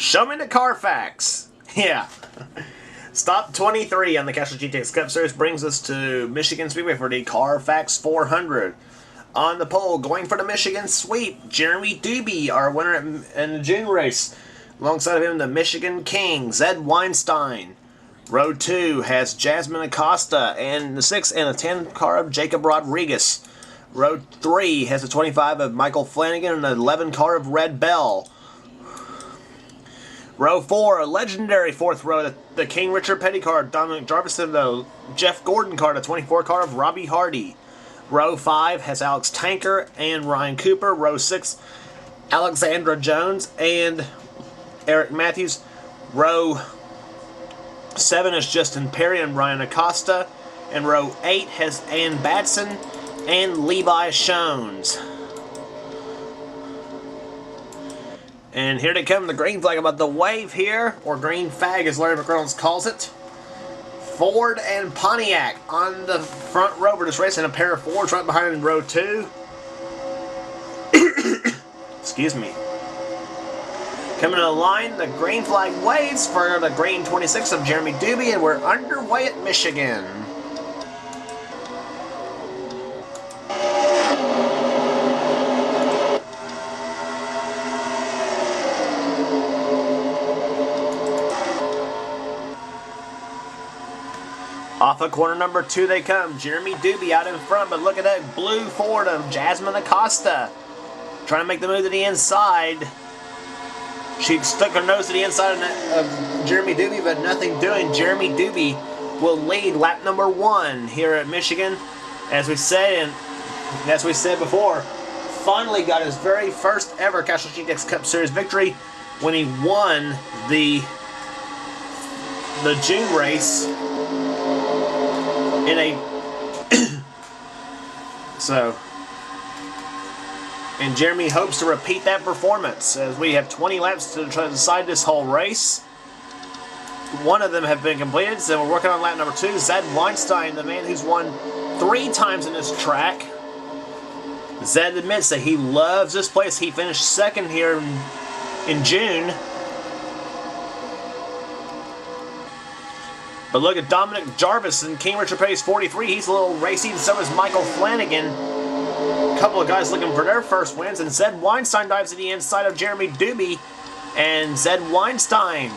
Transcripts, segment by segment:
Show me the Carfax. Yeah. Stop 23 on the Castrol GTX Cup Series brings us to Michigan Speedway for the Carfax 400. On the pole, going for the Michigan sweep, Jeremy Doobie, our winner in the June race. Alongside of him, the Michigan King, Zed Weinstein. Row 2 has Jasmine Acosta, and the 6 and a 10 car of Jacob Rodriguez. Row 3 has the 25 of Michael Flanagan and the 11 car of Red Bell. Row 4, a legendary fourth row, the King Richard Petty car, Dominic Jarvis, and the Jeff Gordon car, the 24 car of Robbie Hardy. Row 5 has Alex Tanker and Ryan Cooper. Row 6, Alexandra Jones and Eric Matthews. Row 7 is Justin Perry and Ryan Acosta. And row 8 has Ann Batson and Levi Shones. And here they come, the green flag, about the wave here, or green fag as Larry McReynolds calls it. Ford and Pontiac on the front row for this race, and a pair of Fords right behind in row 2. Excuse me. Coming to the line, the green flag waves for the green 26 of Jeremy Doobie, and we're underway at Michigan. Off of corner number 2 they come. Jeremy Doobie out in front, but look at that blue Ford of Jasmine Acosta. Trying to make the move to the inside. She stuck her nose to the inside of Jeremy Doobie, but nothing doing. Jeremy Doobie will lead lap number 1 here at Michigan. As we said, and as we said before, finally got his very first ever Castrol GTX Cup Series victory when he won the June race. In a and Jeremy hopes to repeat that performance as we have 20 laps to try to decide this whole race. One of them have been completed, so we're working on lap number 2. Zed Weinstein, the man who's won 3 times in this track. Zed admits that he loves this place. He finished second here in June. But look at Dominic Jarvis and King Richard Petty's 43. He's a little racy, and so is Michael Flanagan. A couple of guys looking for their first wins. And Zed Weinstein dives to the inside of Jeremy Doobie. And Zed Weinstein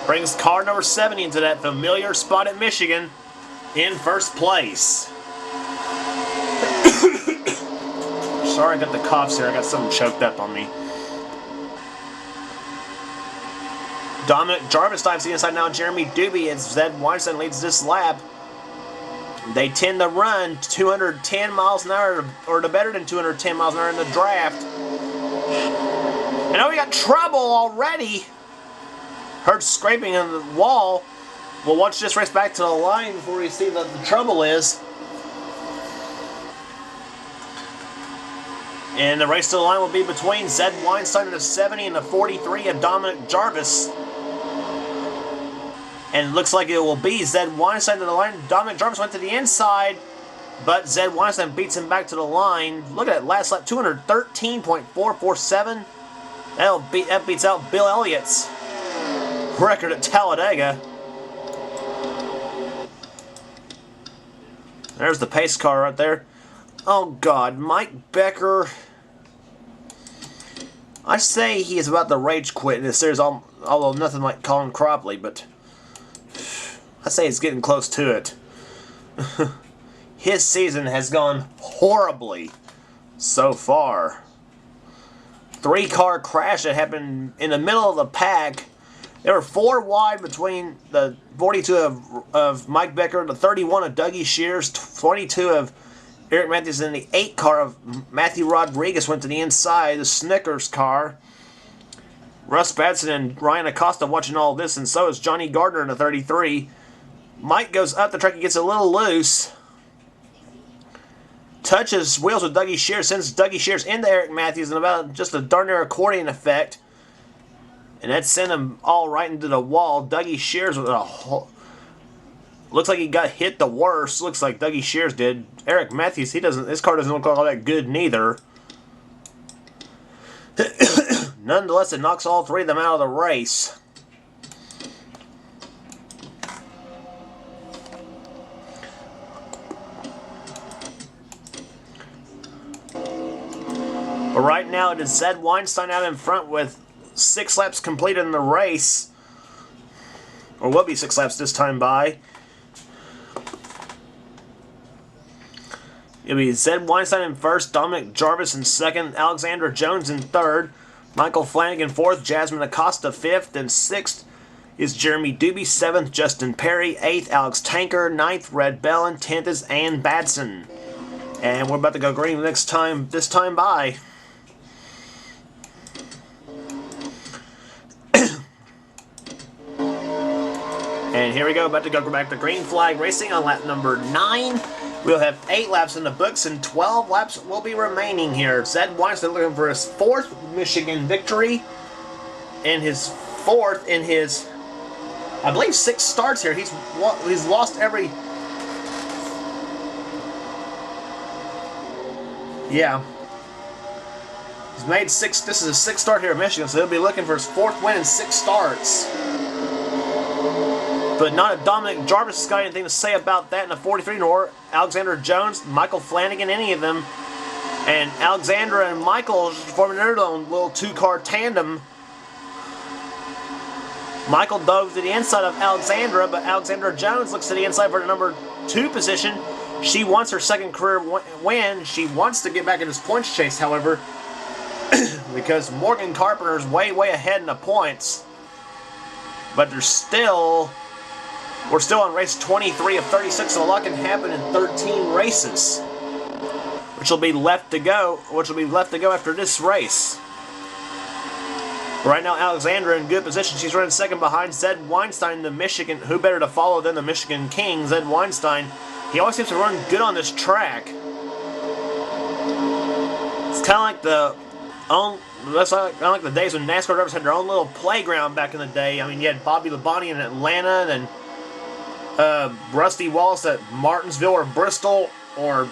brings car number 70 into that familiar spot at Michigan in first place. Sorry I got the coughs here. I got something choked up on me. Dominic Jarvis dives to the inside now. Jeremy Doobie and Zed Weinstein leads this lap. They tend to run 210 miles an hour or to better than 210 miles an hour in the draft. And now we got trouble already. Heard scraping on the wall. We'll watch this race back to the line before we see what the trouble is. And the race to the line will be between Zed Weinstein and the 70 and the 43 of Dominic Jarvis. And it looks like it will be Zed Weinstein to the line. Dominic Jarvis went to the inside, but Zed Weinstein beats him back to the line. Look at that last lap, 213.447. That beats out Bill Elliott's record at Talladega. There's the pace car right there. Oh God, Mike Becker. I say he is about to rage quit in this series, although nothing like Colin Cropley, but I say it's getting close to it. His season has gone horribly so far. 3-car crash that happened in the middle of the pack. There were 4 wide between the 42 of Mike Becker, the 31 of Dougie Shears, 22 of Eric Matthews, and the 8 car of Matthew Rodriguez went to the inside, the Snickers car. Russ Batson and Ryan Acosta watching all this, and so is Johnny Gardner in the 33. Mike goes up the track, he gets a little loose. Touches wheels with Dougie Shears, sends Dougie Shears into Eric Matthews in about just a darn near accordion effect. And that sent him all right into the wall. Dougie Shears with a whole... Looks like he got hit the worst. Looks like Dougie Shears did. Eric Matthews, his car doesn't look all that good neither. nonetheless, it knocks all three of them out of the race. But right now, it is Zed Weinstein out in front with 6 laps completed in the race. Or will be 6 laps this time by. It'll be Zed Weinstein in first, Dominic Jarvis in second, Alexander Jones in third, Michael Flanagan fourth, Jasmine Acosta fifth, and sixth is Jeremy Doobie, seventh, Justin Perry, eighth, Alex Tanker, ninth, Red Bell, and 10th is Ann Batson. And we're about to go green this time by. And here we go, about to go back to green flag racing on lap number 9. We'll have 8 laps in the books and 12 laps will be remaining here. Zed Weinstein looking for his 4th Michigan victory and his 4th in his, I believe, 6 starts here. He's lost every... Yeah. He's made 6, this is his 6th start here at Michigan, so he'll be looking for his 4th win in 6 starts. But not if Dominic Jarvis has got anything to say about that in the 43, nor Alexander Jones, Michael Flanagan, any of them. And Alexandra and Michael forming their own little 2-car tandem. Michael dove to the inside of Alexandra, but Alexandra Jones looks to the inside for the number 2 position. She wants her 2nd career win. She wants to get back in this points chase, however, because Morgan Carpenter's way ahead in the points. But there's still... We're still on race 23 of 36, so a lot can happen in 13 races, which will be left to go after this race. Right now, Alexandra in good position. She's running 2nd behind Zed Weinstein, the Michigan. Who better to follow than the Michigan King, Zed Weinstein? He always seems to run good on this track. It's kind of like the the days when NASCAR drivers had their own little playground back in the day. I mean, you had Bobby Labonte in Atlanta, and Rusty Wallace at Martinsville or Bristol, or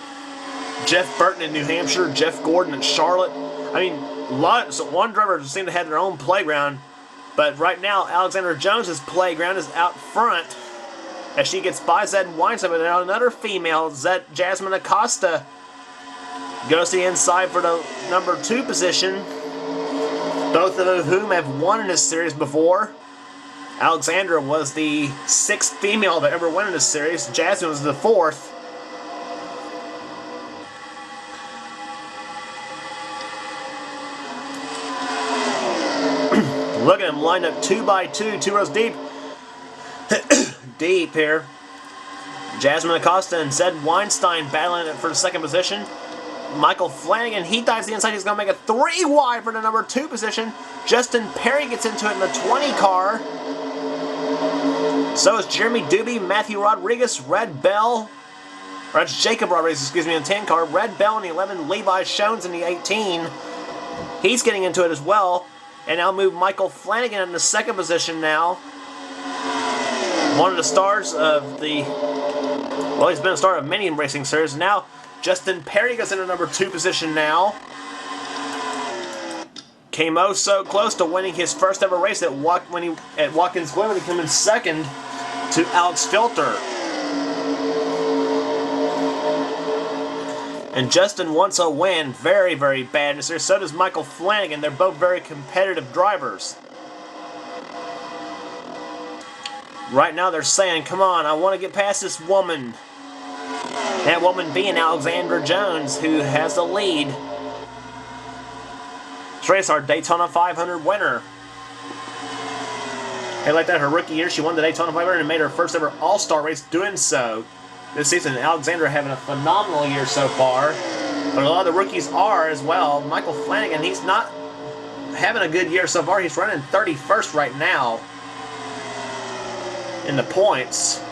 Jeff Burton in New Hampshire, Jeff Gordon at Charlotte. I mean, one driver seemed to have their own playground, but right now Alexander Jones's playground is out front as she gets by Zed Weinstein. But now another female, Jasmine Acosta, goes to the inside for the number 2 position. Both of whom have won in this series before. Alexandra was the 6th female to ever win in this series. Jasmine was the 4th. Look at them lined up 2 by 2, 2 rows deep. Deep here. Jasmine Acosta and Zed Weinstein battling it for the 2nd position. Michael Flanagan, he dives the inside. He's going to make a 3 wide for the number 2 position. Justin Perry gets into it in the 20 car. So is Jeremy Doobie, Matthew Rodriguez, Red Bell. Or that's Jacob Rodriguez, excuse me, in the 10 car. Red Bell in the 11, Levi Shones in the 18. He's getting into it as well. And now move Michael Flanagan in the 2nd position now. One of the stars of the... Well, he's been a star of many racing series. Now, Justin Perry goes into number 2 position now. Came oh so close to winning his first ever race at Watkins Glen when he came in 2nd to Alex Filter. And Justin wants a win very bad in this series. So does Michael Flanagan. They're both very competitive drivers. Right now they're saying, come on, I want to get past this woman. That woman being Alexandra Jones, who has the lead. This race, our Daytona 500 winner. Hey, like that, her rookie year, she won the Daytona 500 and made her first ever All-Star race doing so. This season, Alexandra having a phenomenal year so far. But a lot of the rookies are as well. Michael Flanagan, he's not having a good year so far. He's running 31st right now in the points.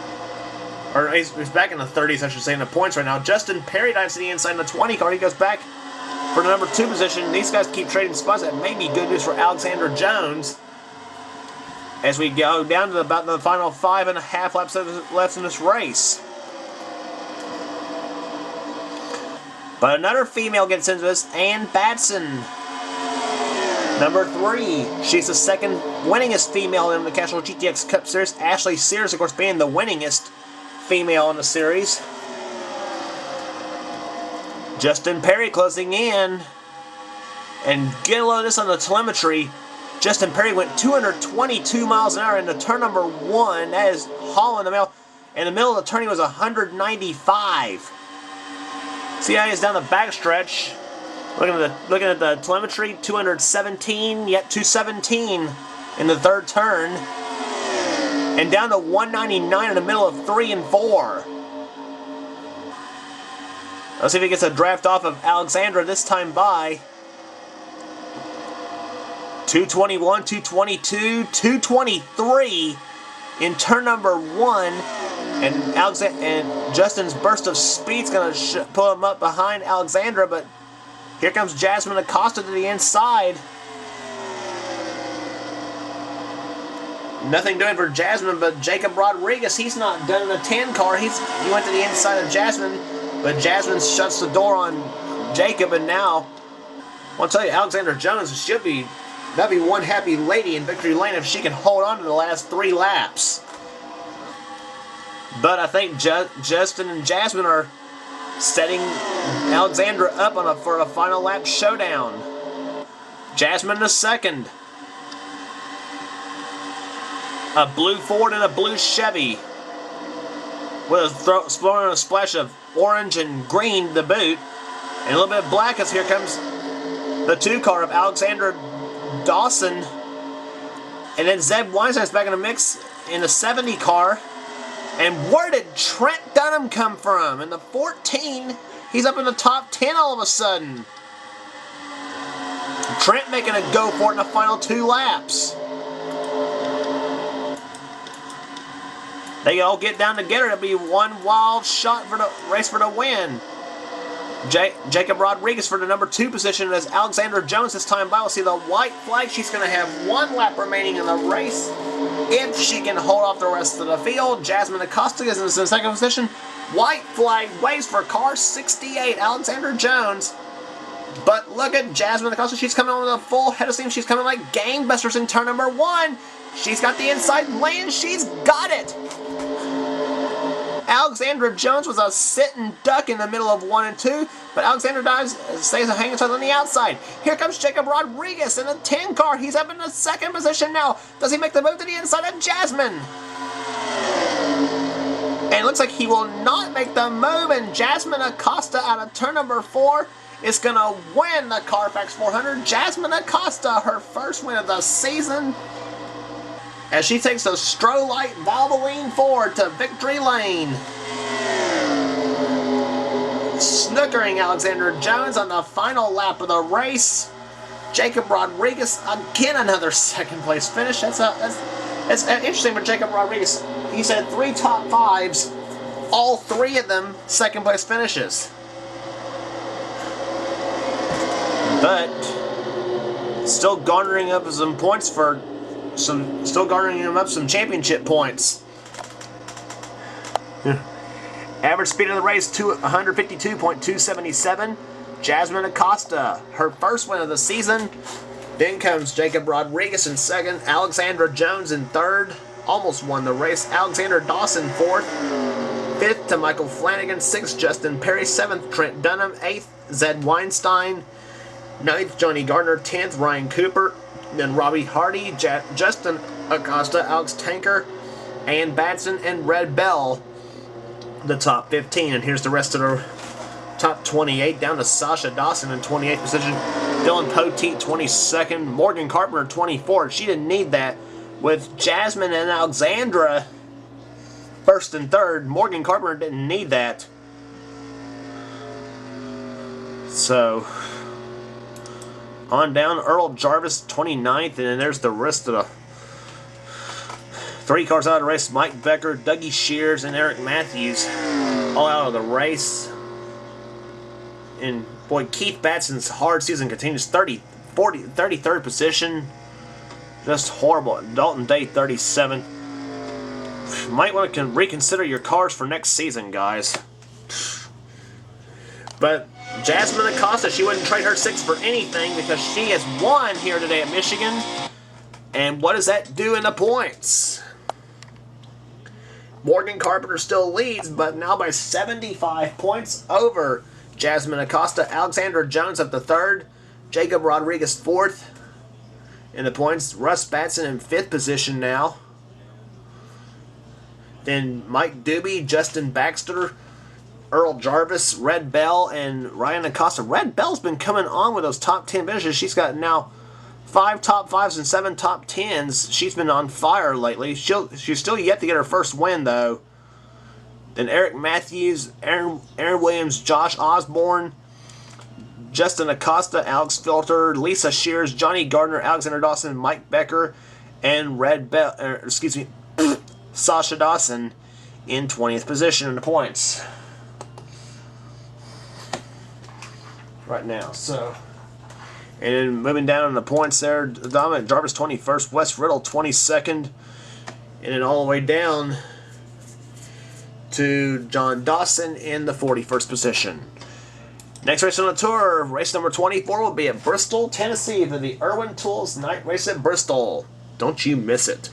Or he's back in the 30s, I should say, in the points right now. Justin Perry dives to the inside in the 20 car. He goes back for the number 2 position. These guys keep trading spots. That may be good news for Alexander Jones as we go down to about the final 5.5 laps left in this race. But another female gets into this, Ann Batson. Number 3, she's the second winningest female in the Castrol GTX Cup Series. Ashley Sears, of course, being the winningest female in the series. Justin Perry closing in. And get a load of this on the telemetry. Justin Perry went 222 miles an hour into turn number 1. That is hauling the mail. In the middle of the turn, he was 195. See how he is down the backstretch. Looking at the telemetry, 217, yet 217 in the third turn. And down to 199 in the middle of 3 and 4. Let's see if he gets a draft off of Alexandra this time by. 221, 222, 223 in turn number 1. And Justin's burst of speed's going to pull him up behind Alexandra, but here comes Jasmine Acosta to the inside. Nothing doing for Jasmine, but Jacob Rodriguez, he's not done in a 10 car. He went to the inside of Jasmine, but Jasmine shuts the door on Jacob, and now, I want to tell you, Alexandra Jones that'd be one happy lady in victory lane if she can hold on to the last 3 laps. But I think Justin and Jasmine are setting Alexandra up for a final lap showdown. Jasmine the second. A blue Ford and a blue Chevy. With a splash of orange and green to boot. And a little bit of black as here comes the 2 car of Alexandra Dawson. And then Zeb Weinstein's back in the mix in the 70 car. And where did Trent Dunham come from? In the 14, he's up in the top 10 all of a sudden. Trent making a go for it in the final 2 laps. They all get down together. It'll be one wild shot for the race for the win. Jacob Rodriguez for the number 2 position as Alexandra Jones this time by. We'll see the white flag. She's going to have 1 lap remaining in the race. If she can hold off the rest of the field, Jasmine Acosta is in the second position. White flag waves for car 68, Alexandra Jones. But look at Jasmine Acosta. She's coming on with a full head of steam. She's coming like gangbusters in turn number 1. She's got the inside lane. She's got it. Alexandra Jones was a sitting duck in the middle of 1 and 2, but Alexandra stays hanging tight on the outside. Here comes Jacob Rodriguez in a 10 car. He's up in the second position now. Does he make the move to the inside of Jasmine? And it looks like he will not make the move, and Jasmine Acosta out of turn number 4 is going to win the Carfax 400. Jasmine Acosta, her first win of the season, as she takes a Strolite Valvoline Ford to victory lane. Snookering Alexandra Jones on the final lap of the race. Jacob Rodriguez, again another second place finish. That's interesting for Jacob Rodriguez. He's had 3 top 5s, all 3 of them second place finishes. But still garnering up some points for still garnering him up some championship points. Average speed of the race 152.277. Jasmine Acosta, her first win of the season. Then comes Jacob Rodriguez in second. Alexandra Jones in third. Almost won the race. Alexander Dawson fourth. Fifth to Michael Flanagan. Sixth Justin Perry. Seventh Trent Dunham. Eighth Zed Weinstein. Ninth Johnny Gardner. 10th Ryan Cooper. Then Robbie Hardy, Justin Acosta, Alex Tanker, Ann Batson, and Red Bell, the top 15. And here's the rest of the top 28, down to Sasha Dawson in 28th position, Dylan Poteet 22nd, Morgan Carpenter 24th. She didn't need that. With Jasmine and Alexandra first and third, Morgan Carpenter didn't need that. So on down, Earl Jarvis 29th, and then there's the rest of the 3 cars out of the race. Mike Becker, Dougie Shears, and Eric Matthews all out of the race. And boy, Keith Batson's hard season continues. 33rd position. Just horrible. Dalton Day 37th. Might want to reconsider your cars for next season, guys. But Jasmine Acosta, she wouldn't trade her 6 for anything because she has won here today at Michigan. And what does that do in the points? Morgan Carpenter still leads, but now by 75 points over Jasmine Acosta. Alexander Jones up to 3rd. Jacob Rodriguez 4th in the points. Russ Batson in 5th position now. Then Mike Doobie, Justin Baxter, Earl Jarvis, Red Bell, and Ryan Acosta. Red Bell's been coming on with those top 10 finishes. She's got now 5 top 5s and 7 top 10s. She's been on fire lately. She's still yet to get her first win, though. Then Eric Matthews, Aaron Williams, Josh Osborne, Justin Acosta, Alex Filter, Lisa Shears, Johnny Gardner, Alexander Dawson, Mike Becker, and Sasha Dawson in 20th position in the points right now. So, and then moving down in the points there, Dominic Jarvis 21st, Wes Riddle 22nd, and then all the way down to John Dawson in the 41st position. Next race on the tour, race number 24 will be at Bristol, Tennessee, for the Irwin Tools Night Race at Bristol. Don't you miss it.